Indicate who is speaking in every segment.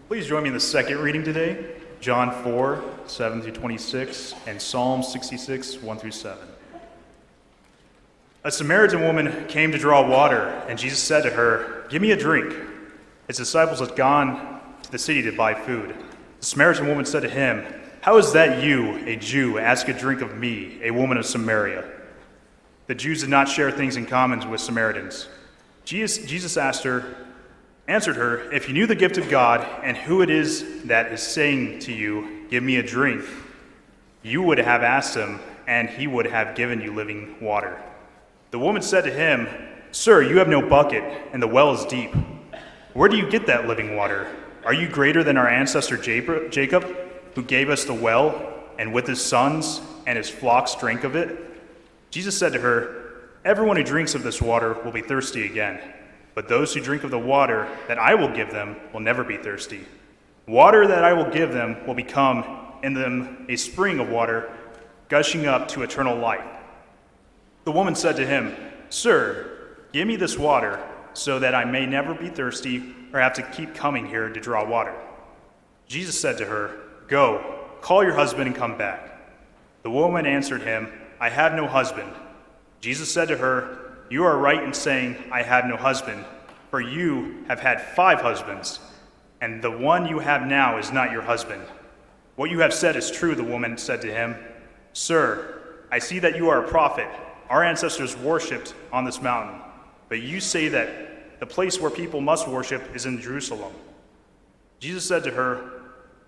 Speaker 1: Please join me in the second reading today, John 4, 7 through 26, and Psalm 66, 1 through 7. A Samaritan woman came to draw water, and Jesus said to her, "Give me a drink." His disciples had gone to the city to buy food. The Samaritan woman said to him, "How is that you, a Jew, ask a drink of me, a woman of Samaria?" The Jews did not share things in common with Samaritans. Jesus answered her, "If you knew the gift of God and who it is that is saying to you, 'Give me a drink,' you would have asked him, and he would have given you living water." The woman said to him, "Sir, you have no bucket, and the well is deep. Where do you get that living water? Are you greater than our ancestor Jacob, who gave us the well, and with his sons and his flocks drank of it?" Jesus said to her, "Everyone who drinks of this water will be thirsty again. But those who drink of the water that I will give them will never be thirsty. Water that I will give them will become in them a spring of water gushing up to eternal life." The woman said to him, "Sir, give me this water so that I may never be thirsty or have to keep coming here to draw water." Jesus said to her, "Go, call your husband and come back." The woman answered him, "I have no husband." Jesus said to her, "You are right in saying, 'I have no husband,' for you have had 5 husbands, and the one you have now is not your husband. What you have said is true," the woman said to him. "Sir, I see that you are a prophet. Our ancestors worshipped on this mountain, but you say that the place where people must worship is in Jerusalem." Jesus said to her,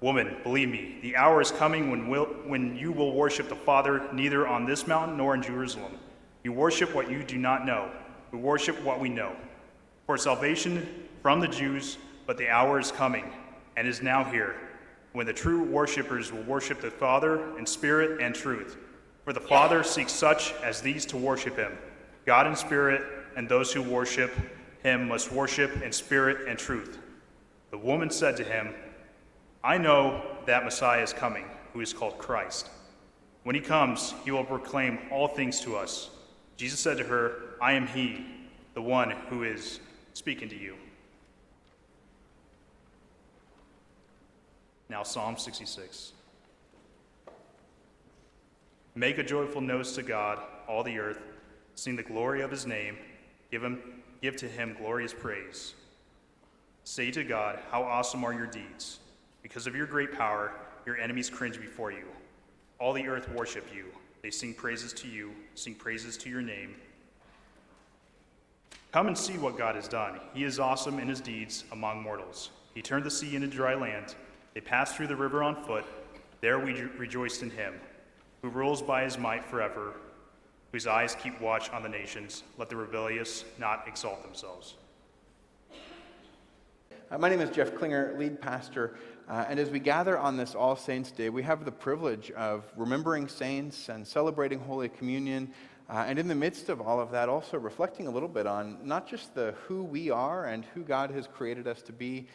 Speaker 1: "Woman, believe me, the hour is coming when you will worship the Father neither on this mountain nor in Jerusalem. You worship what you do not know. We worship what we know. For salvation from the Jews, but the hour is coming, and is now here, when the true worshipers will worship the Father in spirit and truth. For the Father seeks such as these to worship him, God in spirit, and those who worship him must worship in spirit and truth." The woman said to him, "I know that Messiah is coming, who is called Christ. When he comes, he will proclaim all things to us." Jesus said to her, "I am he, the one who is speaking to you." Now Psalm 66. Make a joyful noise to God, all the earth. Sing the glory of his name. Give to him glorious praise. Say to God, "How awesome are your deeds. Because of your great power, your enemies cringe before you. All the earth worship you. They sing praises to you, sing praises to your name. Come and see what God has done. He is awesome in his deeds among mortals. He turned the sea into dry land. They passed through the river on foot. There we rejoiced in him, who rules by his might forever, whose eyes keep watch on the nations. Let the rebellious not exalt themselves."
Speaker 2: My name is Jeff Klinger, lead pastor, and as we gather on this All Saints Day, we have the privilege of remembering saints and celebrating Holy Communion, and in the midst of all of that, also reflecting a little bit on not just the who we are and who God has created us to be,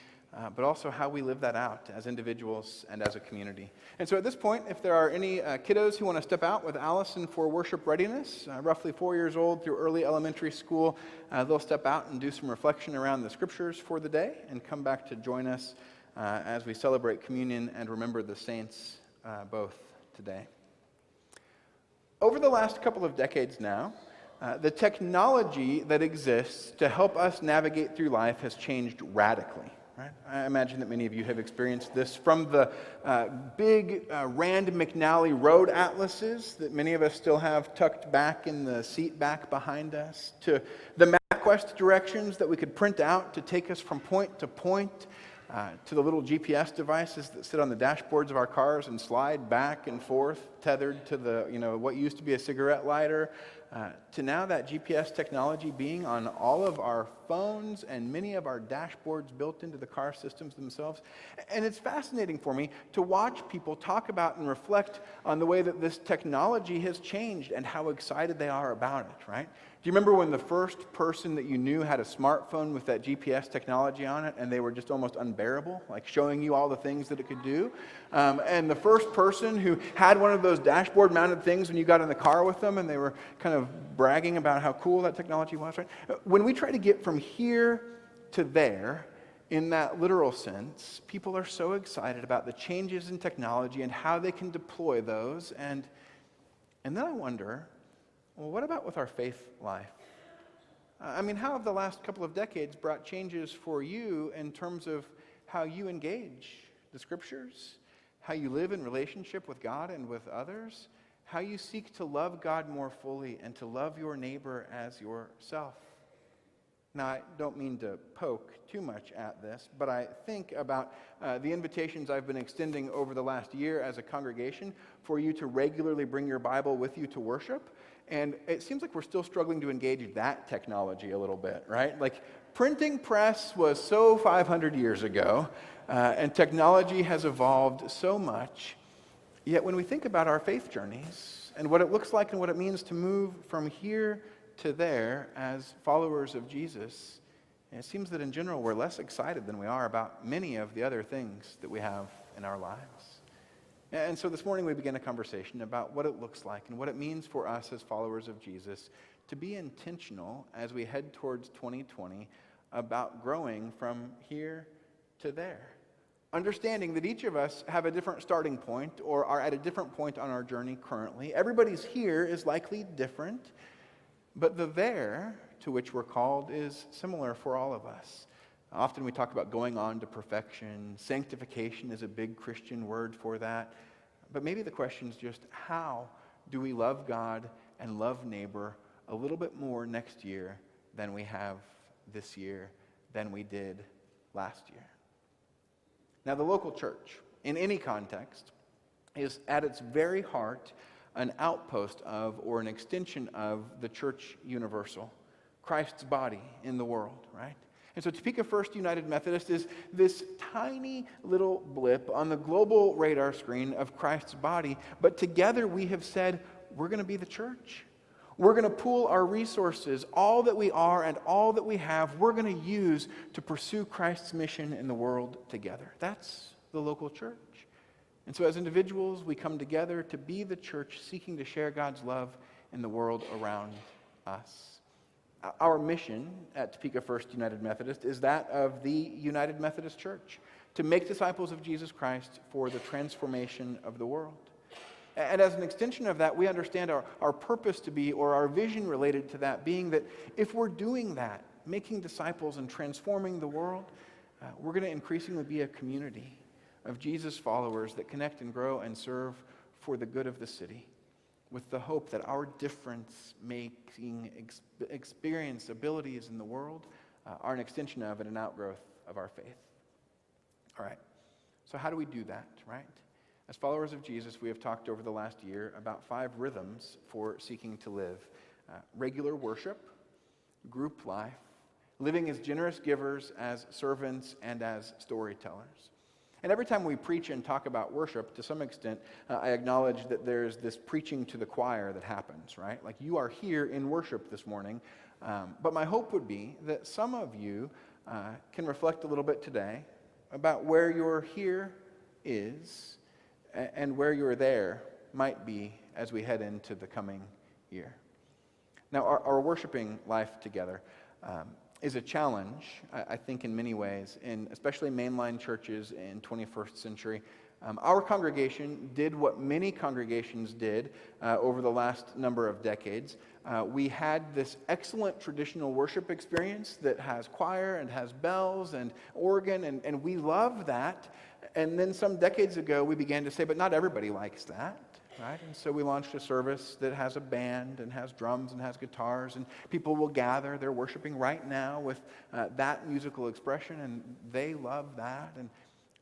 Speaker 2: but also how we live that out as individuals and as a community. And so at this point, if there are any kiddos who want to step out with Allison for worship readiness, roughly 4 years old through early elementary school, they'll step out and do some reflection around the scriptures for the day and come back to join us as we celebrate communion and remember the saints both today. Over the last couple of decades now, the technology that exists to help us navigate through life has changed radically. Right? I imagine that many of you have experienced this, from the big Rand McNally road atlases that many of us still have tucked back in the seat back behind us, to the MapQuest directions that we could print out to take us from point to point, to the little GPS devices that sit on the dashboards of our cars and slide back and forth, tethered to the what used to be a cigarette lighter, to now that GPS technology being on all of our phones and many of our dashboards built into the car systems themselves. And it's fascinating for me to watch people talk about and reflect on the way that this technology has changed and how excited they are about it, right? Do you remember when the first person that you knew had a smartphone with that GPS technology on it and they were just almost unbearable, like showing you all the things that it could do? And the first person who had one of those dashboard mounted things when you got in the car with them and they were kind of bragging about how cool that technology was, right? When we try to get from here to there, In that literal sense, people are so excited about the changes in technology and how they can deploy those. And then I wonder, well, what about with our faith life? I mean, how have the last couple of decades brought changes for you in terms of how you engage the Scriptures, how you live in relationship with God and with others, how you seek to love God more fully and to love your neighbor as yourself? Now, I don't mean to poke too much at this, but I think about the invitations I've been extending over the last year as a congregation for you to regularly bring your Bible with you to worship. And it seems like we're still struggling to engage that technology a little bit, right? Like, printing press was so 500 years ago, and technology has evolved so much. Yet when we think about our faith journeys and what it looks like and what it means to move from here to there as followers of Jesus, it seems that in general we're less excited than we are about many of the other things that we have in our lives. And so this morning we begin a conversation about what it looks like and what it means for us as followers of Jesus to be intentional as we head towards 2020 about growing from here to there. Understanding that each of us have a different starting point or are at a different point on our journey currently. Everybody's here is likely different, but the there to which we're called is similar for all of us. Often we talk about going on to perfection. Sanctification is a big Christian word for that. But maybe the question is just, how do we love God and love neighbor a little bit more next year than we have this year, than we did last year? Now, the local church, in any context, is at its very heart an outpost of or an extension of the church universal, Christ's body in the world, right? And so Topeka First United Methodist is this tiny little blip on the global radar screen of Christ's body, but together we have said, we're going to be the church. We're going to pool our resources, all that we are and all that we have, we're going to use to pursue Christ's mission in the world together. That's the local church. And so as individuals, we come together to be the church seeking to share God's love in the world around us. Our mission at Topeka First United Methodist is that of the United Methodist Church, to make disciples of Jesus Christ for the transformation of the world. And as an extension of that, we understand our purpose to be, or our vision related to that being, that if we're doing that, making disciples and transforming the world, we're going to increasingly be a community of Jesus followers that connect and grow and serve for the good of the city, with the hope that our difference-making experience, abilities in the world are an extension of and an outgrowth of our faith. All right, so how do we do that, right? As followers of Jesus, we have talked over the last year about 5 rhythms for seeking to live. Regular worship, group life, living as generous givers, as servants, and as storytellers. And every time we preach and talk about worship, to some extent, I acknowledge that there's this preaching to the choir that happens, right? Like, you are here in worship this morning, but my hope would be that some of you can reflect a little bit today about where your here is and where your there might be as we head into the coming year. Now, our worshiping life together is a challenge, I think, in many ways, in especially mainline churches in 21st century. Our congregation did what many congregations did over the last number of decades. We had this excellent traditional worship experience that has choir and has bells and organ, and we love that. And then some decades ago, we began to say, but not everybody likes that, right? And so we launched a service that has a band and has drums and has guitars, and people will gather. They're worshiping right now with that musical expression, and they love that. And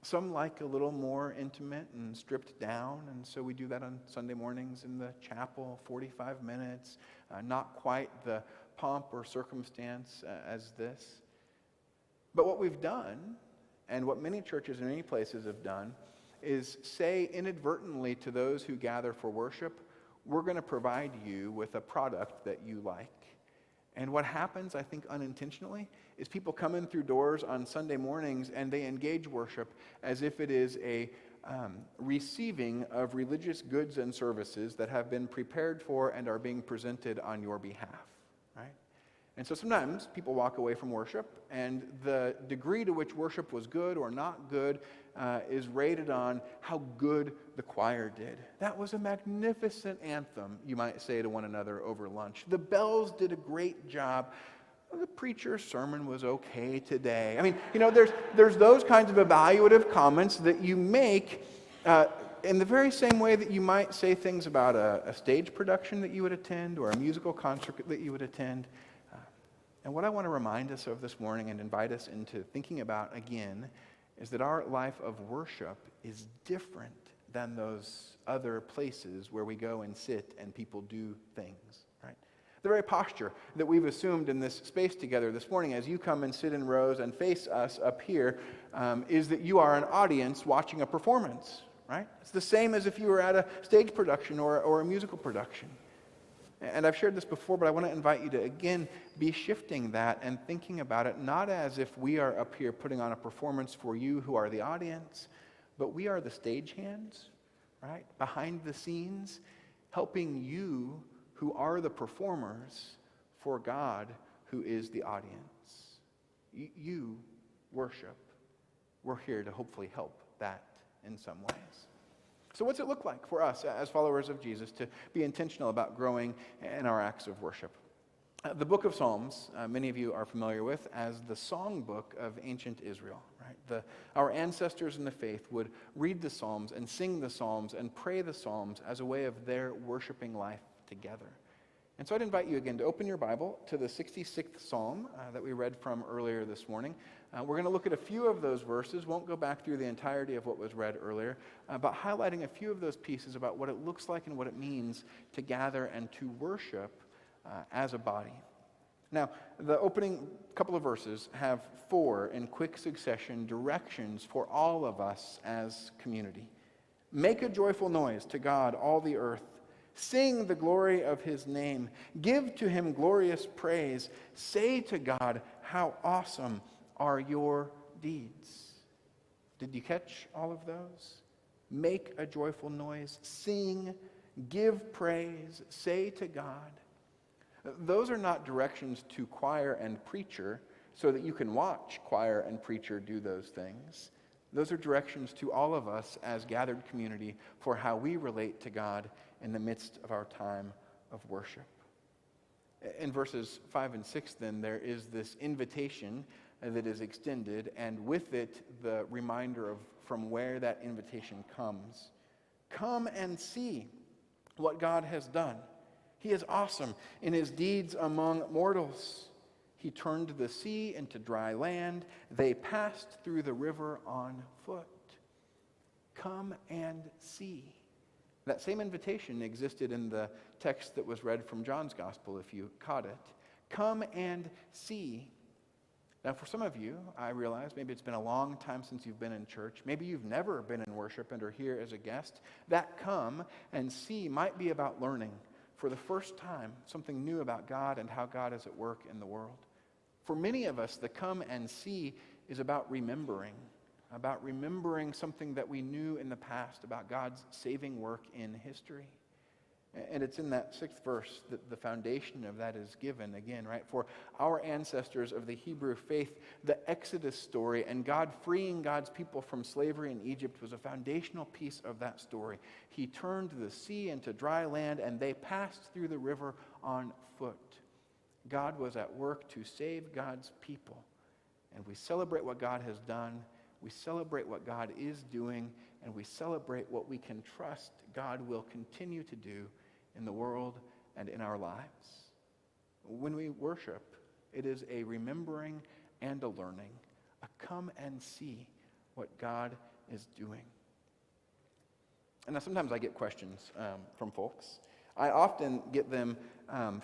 Speaker 2: some like a little more intimate and stripped down, and so we do that on Sunday mornings in the chapel, 45 minutes, not quite the pomp or circumstance as this. But what we've done, and what many churches in many places have done, is say inadvertently to those who gather for worship, we're going to provide you with a product that you like. And what happens, I think unintentionally, is people come in through doors on Sunday mornings and they engage worship as if it is a receiving of religious goods and services that have been prepared for and are being presented on your behalf, right? And so sometimes people walk away from worship, and the degree to which worship was good or not good is rated on how good the choir did. That was a magnificent anthem, you might say to one another over lunch. The bells did a great job. The preacher's sermon was okay today. I mean, there's those kinds of evaluative comments that you make in the very same way that you might say things about a stage production that you would attend or a musical concert that you would attend. And what I want to remind us of this morning and invite us into thinking about again is that our life of worship is different than those other places where we go and sit and people do things, right? The very posture that we've assumed in this space together this morning as you come and sit in rows and face us up here is that you are an audience watching a performance, right? It's the same as if you were at a stage production or a musical production. And I've shared this before, but I want to invite you to, again, be shifting that and thinking about it not as if we are up here putting on a performance for you who are the audience, but we are the stagehands, right? Behind the scenes, helping you who are the performers for God who is the audience. You worship. We're here to hopefully help that in some ways. So what's it look like for us as followers of Jesus to be intentional about growing in our acts of worship? The book of Psalms, many of you are familiar with as the songbook of ancient Israel. Right? Our ancestors in the faith would read the Psalms and sing the Psalms and pray the Psalms as a way of their worshiping life together. And so I'd invite you again to open your Bible to the 66th Psalm that we read from earlier this morning. We're going to look at a few of those verses, won't go back through the entirety of what was read earlier, but highlighting a few of those pieces about what it looks like and what it means to gather and to worship as a body. Now, the opening couple of verses have 4 in quick succession directions for all of us as community. Make a joyful noise to God, all the earth. Sing the glory of his name. Give to him glorious praise. Say to God, how awesome are your deeds. Did you catch all of those? Make a joyful noise. Sing. Give praise. Say to God. Those are not directions to choir and preacher so that you can watch choir and preacher do those things. Those are directions to all of us as gathered community for how we relate to God in the midst of our time of worship. In verses 5 and 6, then, there is this invitation that is extended, and with it, the reminder of from where that invitation comes. Come and see what God has done. He is awesome in his deeds among mortals. He turned the sea into dry land. They passed through the river on foot. Come and see. That same invitation existed in the text that was read from John's Gospel, if you caught it. Come and see. Now, for some of you, I realize maybe it's been a long time since you've been in church. Maybe you've never been in worship and are here as a guest. That come and see might be about learning for the first time something new about God and how God is at work in the world. For many of us, the come and see is about remembering something that we knew in the past about God's saving work in history. And it's in that 6th verse that the foundation of that is given again, right? For our ancestors of the Hebrew faith, the Exodus story and God freeing God's people from slavery in Egypt was a foundational piece of that story. He turned the sea into dry land and they passed through the river on foot. God was at work to save God's people. And we celebrate what God has done. We celebrate what God is doing, and we celebrate what we can trust God will continue to do in the world and in our lives. When we worship, it is a remembering and a learning, a come and see what God is doing. And now sometimes I get questions from folks. I often get them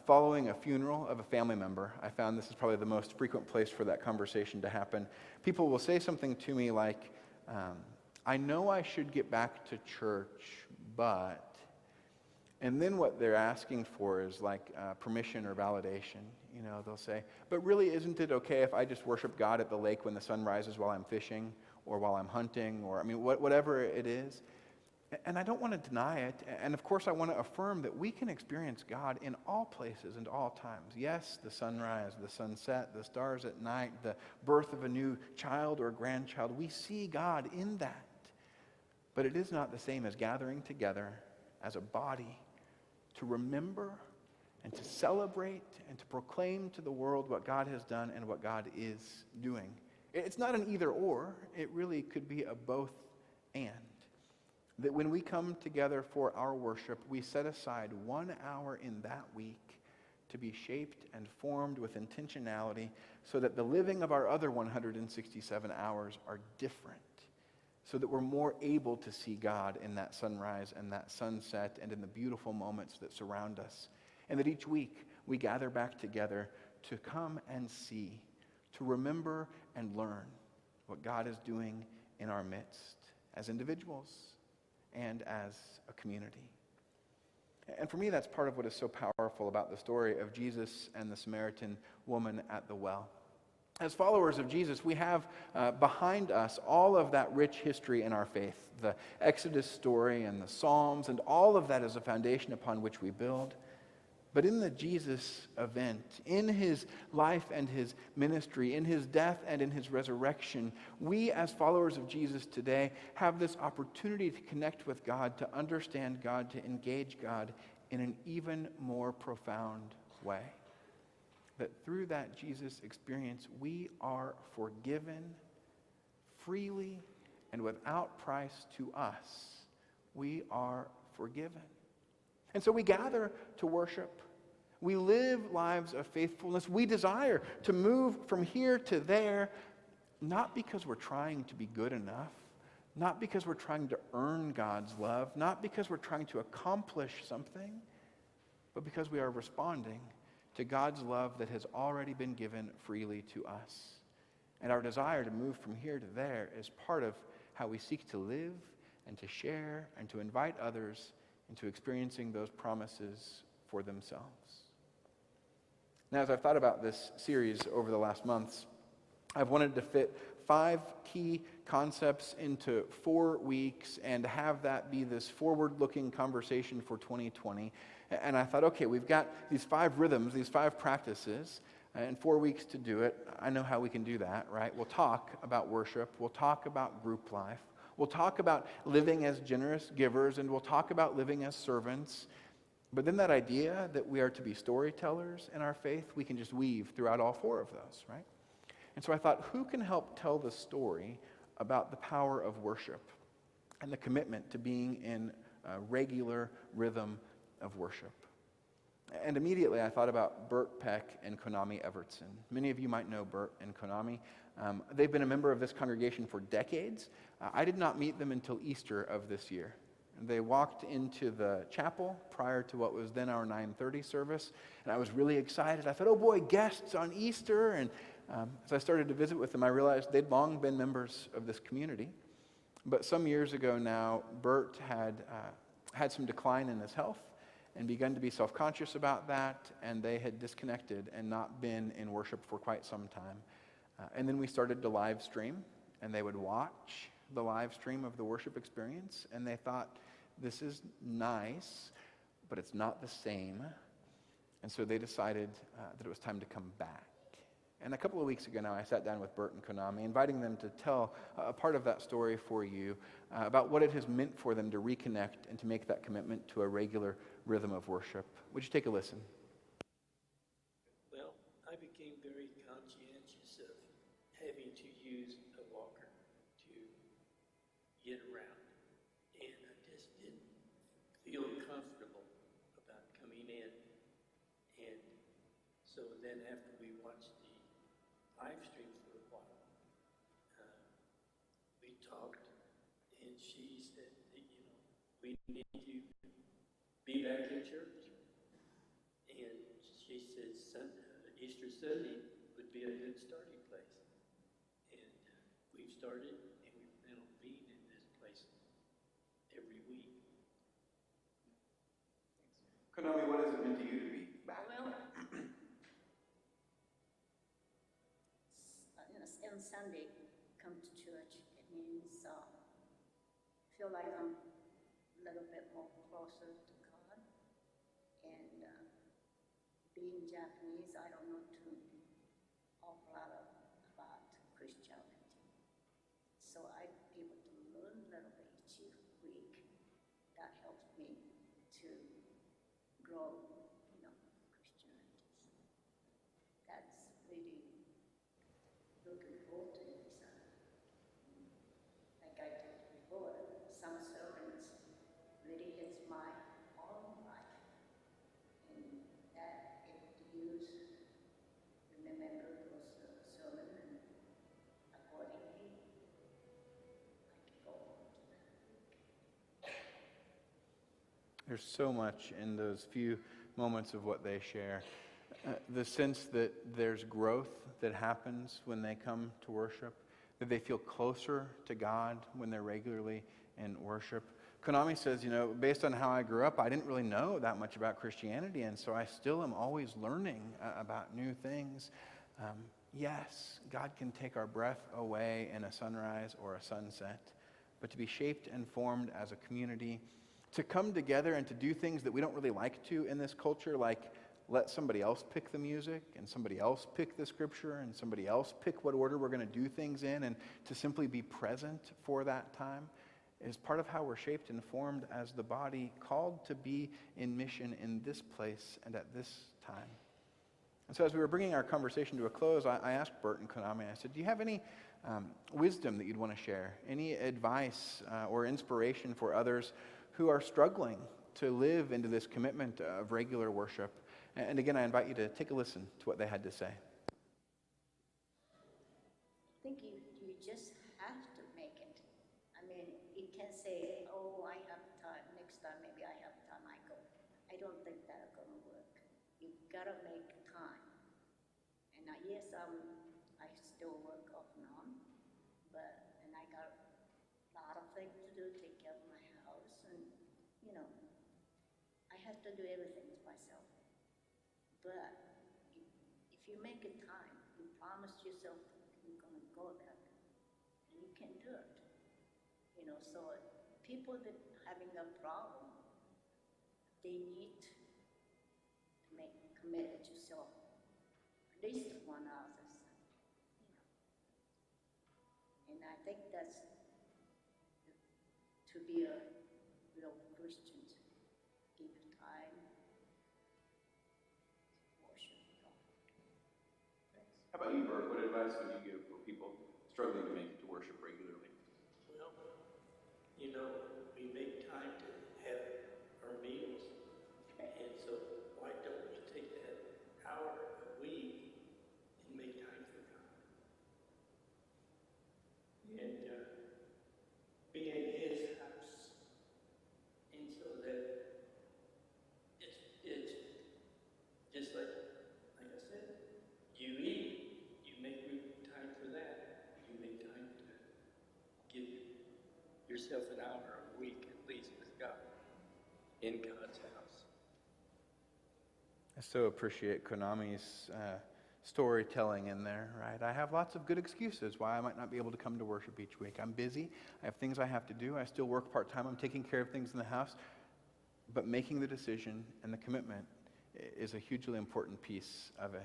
Speaker 2: following a funeral of a family member. I found this is probably the most frequent place for that conversation to happen. People will say something to me like, I know I should get back to church, but... And then what they're asking for is like permission or validation. You know, they'll say, but really isn't it okay if I just worship God at the lake when the sun rises while I'm fishing or while I'm hunting or, whatever it is. And I don't want to deny it. And of course, I want to affirm that we can experience God in all places and all times. Yes, the sunrise, the sunset, the stars at night, the birth of a new child or grandchild. We see God in that. But it is not the same as gathering together as a body to remember and to celebrate and to proclaim to the world what God has done and what God is doing. It's not an either or. It really could be a both and. That when we come together for our worship, we set aside 1 hour in that week to be shaped and formed with intentionality so that the living of our other 167 hours are different, so that we're more able to see God in that sunrise and that sunset and in the beautiful moments that surround us. And that each week we gather back together to come and see, to remember and learn what God is doing in our midst as individuals and as a community. And for me, that's part of what is so powerful about the story of Jesus and the Samaritan woman at the well. As followers of Jesus, we have behind us all of that rich history in our faith, the Exodus story and the Psalms, and all of that is a foundation upon which we build. But in the Jesus event, in his life and his ministry, in his death and in his resurrection, we as followers of Jesus today have this opportunity to connect with God, to understand God, to engage God in an even more profound way. That through that Jesus experience, we are forgiven freely and without price to us. We are forgiven. And so we gather to worship. We live lives of faithfulness. We desire to move from here to there, not because we're trying to be good enough, not because we're trying to earn God's love, not because we're trying to accomplish something, but because we are responding to God's love that has already been given freely to us. And our desire to move from here to there is part of how we seek to live and to share and to invite others into experiencing those promises for themselves. Now, as I've thought about this series over the last months, I've wanted to fit 5 key concepts into 4 weeks and have that be this forward-looking conversation for 2020. And I thought, okay, we've got these 5 rhythms, these 5 practices, and 4 weeks to do it. I know how we can do that, right? We'll talk about worship. We'll talk about group life. We'll talk about living as generous givers, and we'll talk about living as servants. But then that idea that we are to be storytellers in our faith, we can just weave throughout all 4 of those, right? And so I thought, who can help tell the story about the power of worship and the commitment to being in a regular rhythm of worship? And immediately I thought about Bert Peck and Konami Evertson. Many of you might know Bert and Konami. They've been a member of this congregation for decades. I did not meet them until Easter of this year. They walked into the chapel prior to what was then our 9:30 service, and I was really excited. I thought, oh boy, guests on Easter. And as I started to visit with them, I realized they'd long been members of this community. But some years ago now, Bert had some decline in his health and begun to be self-conscious about that, and they had disconnected and not been in worship for quite some time. And then we started to live stream, and they would watch the live stream of the worship experience, and they thought, this is nice, but it's not the same. And so they decided that it was time to come back. And a couple of weeks ago now, I sat down with Bert and Konami, inviting them to tell a part of that story for you about what it has meant for them to reconnect and to make that commitment to a regular rhythm of worship. Would you take a listen?
Speaker 3: Well, I became very conscientious of having to use a walker to get around. And I just didn't feel comfortable about coming in. And so then after we watched the live stream for a while, we talked, and she said that, we need to be back in church. And she said Easter Sunday would be a good starting place. And we've started, and we plan on being in this place every week.
Speaker 2: Konami, what has it meant to you to be back?
Speaker 4: Well, on Sunday, come to church. It means feel like I'm little bit more closer to God. And being Japanese, I don't know too awful lot about Christianity. So I'm able to learn a little bit each week. That helps me to grow, Christianity. That's really looking forward to it. Like I told you before, some sermons really hits my own life. And that if you remember those sermons and accordingly, I can go on to that.
Speaker 2: There's so much in those few moments of what they share. The sense that there's growth that happens when they come to worship, that they feel closer to God when they're regularly in worship. Konami says, based on how I grew up, I didn't really know that much about Christianity, and so I still am always learning about new things. Yes, God can take our breath away in a sunrise or a sunset, but to be shaped and formed as a community, to come together and to do things that we don't really like to in this culture, like let somebody else pick the music and somebody else pick the scripture and somebody else pick what order we're going to do things in, and to simply be present for that time is part of how we're shaped and formed as the body, called to be in mission in this place and at this time. And so as we were bringing our conversation to a close, I asked Bert and Konami, I said, do you have any wisdom that you'd want to share? Any advice or inspiration for others who are struggling to live into this commitment of regular worship? And again, I invite you to take a listen to what they had to say.
Speaker 4: I think you just have to make it. I mean, you can say, oh, I have time, next time maybe I have time, I go. I don't think that's going to work. You gotta make time. And yes, I still work off and on, and I got a lot of things to do, take care of my house, and I have to do everything myself. But if you make a time, you promise yourself you're going to go there, and you can do it. So people that having a problem, they need to make committed to yourself at least 1 hour. And I think that's to be a real Christian. Give time.
Speaker 2: How about you, Bert? What advice would you give for people struggling to make it to worship regularly?
Speaker 3: Well, we make time to have our meals, and so why don't we take that hour a week and make time for God? And be in His house, and so that it's just like I said, you eat, you make time for that, you make time to give yourself an hour a week at least with God, in God's house.
Speaker 2: I so appreciate Konami's storytelling in there, right? I have lots of good excuses why I might not be able to come to worship each week. I'm busy. I have things I have to do. I still work part-time. I'm taking care of things in the house. But making the decision and the commitment is a hugely important piece of it.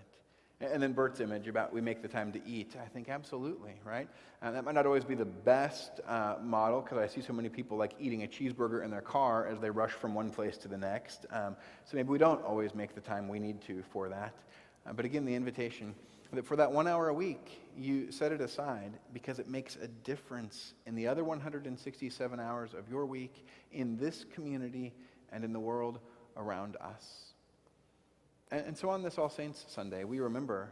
Speaker 2: And then Bert's image about we make the time to eat, I think absolutely, right? That might not always be the best model, because I see so many people like eating a cheeseburger in their car as they rush from one place to the next. So maybe we don't always make the time we need to for that. But again, the invitation that for that 1 hour a week, you set it aside because it makes a difference in the other 167 hours of your week, in this community, and in the world around us. And so on this All Saints Sunday, we remember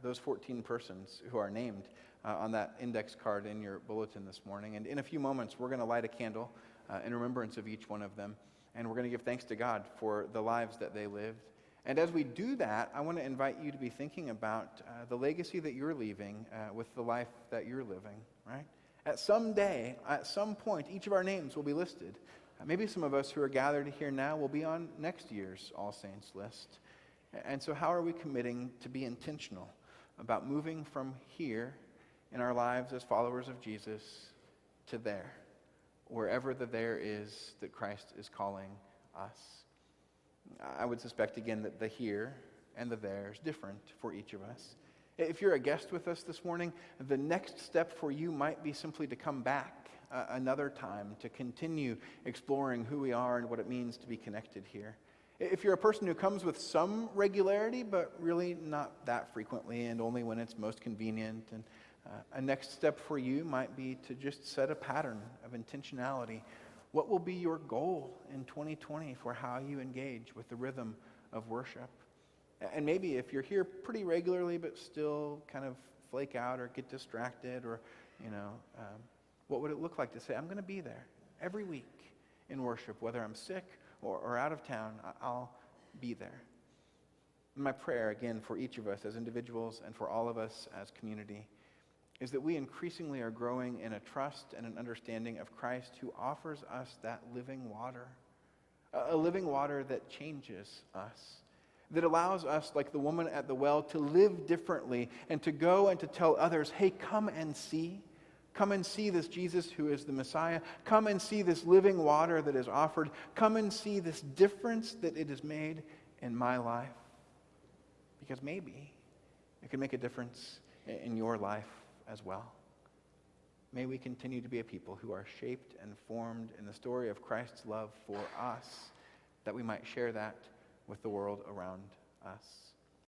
Speaker 2: those 14 persons who are named on that index card in your bulletin this morning. And in a few moments, we're going to light a candle in remembrance of each one of them. And we're going to give thanks to God for the lives that they lived. And as we do that, I want to invite you to be thinking about the legacy that you're leaving with the life that you're living, right? At some day, at some point, each of our names will be listed. Maybe some of us who are gathered here now will be on next year's All Saints list. And so how are we committing to be intentional about moving from here in our lives as followers of Jesus to there, wherever the there is that Christ is calling us. I would suspect, again, that the here and the there is different for each of us. If you're a guest with us this morning, the next step for you might be simply to come back another time, to continue exploring who we are and what it means to be connected here. If you're a person who comes with some regularity, but really not that frequently and only when it's most convenient, and a next step for you might be to just set a pattern of intentionality. What will be your goal in 2020 for how you engage with the rhythm of worship? And maybe if you're here pretty regularly but still kind of flake out or get distracted, or, what would it look like to say, I'm going to be there every week in worship, whether I'm sick or out of town, I'll be there. My prayer, again, for each of us as individuals and for all of us as community is that we increasingly are growing in a trust and an understanding of Christ, who offers us that living water, a living water that changes us, that allows us, like the woman at the well, to live differently and to go and to tell others, hey, come and see. Come and see this Jesus who is the Messiah. Come and see this living water that is offered. Come and see this difference that it has made in my life. Because maybe it can make a difference in your life as well. May we continue to be a people who are shaped and formed in the story of Christ's love for us, that we might share that with the world around us.